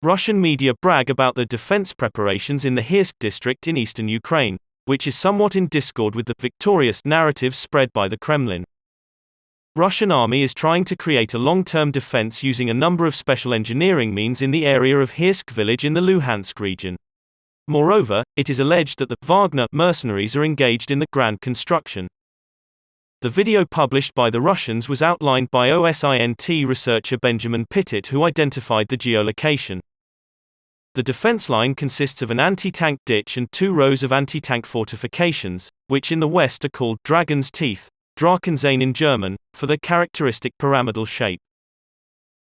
Russian media brag about their defense preparations in the Hirske district in eastern Ukraine, which is somewhat in discord with the victorious narrative spread by the Kremlin. Russian army is trying to create a long-term defense using a number of special engineering means in the area of Hirske village in the Luhansk region. Moreover, it is alleged that the Wagner mercenaries are engaged in the grand construction. The video published by the Russians was outlined by OSINT researcher Benjamin Pittet, who identified the geolocation. The defense line consists of an anti-tank ditch and 2 rows of anti-tank fortifications, which in the West are called Dragon's Teeth, Drachenzähne in German, for their characteristic pyramidal shape.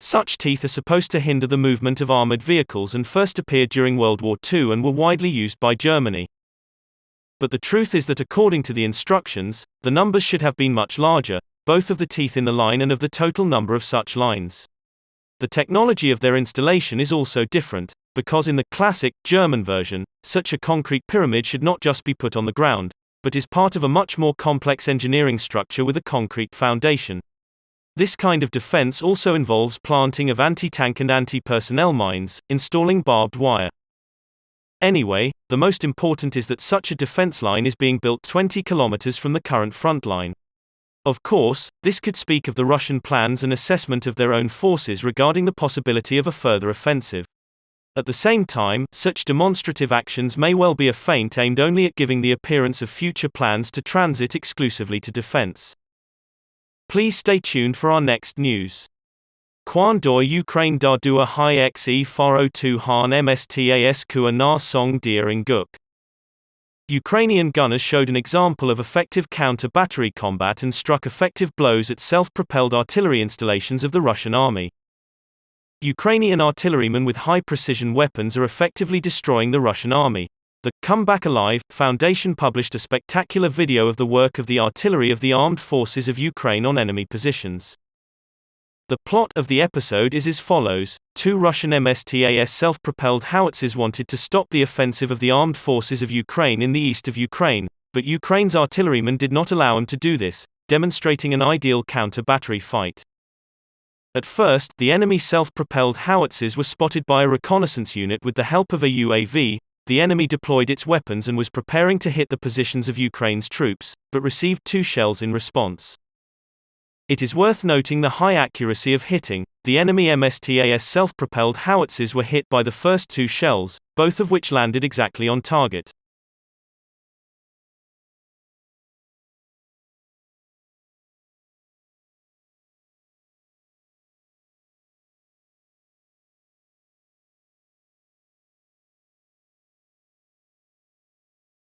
Such teeth are supposed to hinder the movement of armored vehicles and first appeared during World War II and were widely used by Germany. But the truth is that according to the instructions, the numbers should have been much larger, both of the teeth in the line and of the total number of such lines. The technology of their installation is also different, because in the classic German version, such a concrete pyramid should not just be put on the ground, but is part of a much more complex engineering structure with a concrete foundation. This kind of defense also involves planting of anti-tank and anti-personnel mines, installing barbed wire. Anyway, the most important is that such a defense line is being built 20 kilometers from the current front line. Of course, this could speak of the Russian plans and assessment of their own forces regarding the possibility of a further offensive. At the same time, such demonstrative actions may well be a feint aimed only at giving the appearance of future plans to transit exclusively to defense. Please stay tuned for our next news. Quan doi Ukraine da dua hai xe faro tu han Msta-S kua na song dia in guk. Ukrainian gunners showed an example of effective counter-battery combat and struck effective blows at self-propelled artillery installations of the Russian army. Ukrainian artillerymen with high-precision weapons are effectively destroying the Russian army. The Come Back Alive Foundation published a spectacular video of the work of the artillery of the armed forces of Ukraine on enemy positions. The plot of the episode is as follows: 2 Russian Msta-S self-propelled howitzers wanted to stop the offensive of the armed forces of Ukraine in the east of Ukraine, but Ukraine's artillerymen did not allow them to do this, demonstrating an ideal counter-battery fight. At first, the enemy self-propelled howitzers were spotted by a reconnaissance unit with the help of a UAV. The enemy deployed its weapons and was preparing to hit the positions of Ukraine's troops, but received 2 shells in response. It is worth noting the high accuracy of hitting. The enemy Msta-S self-propelled howitzers were hit by the first 2 shells, both of which landed exactly on target.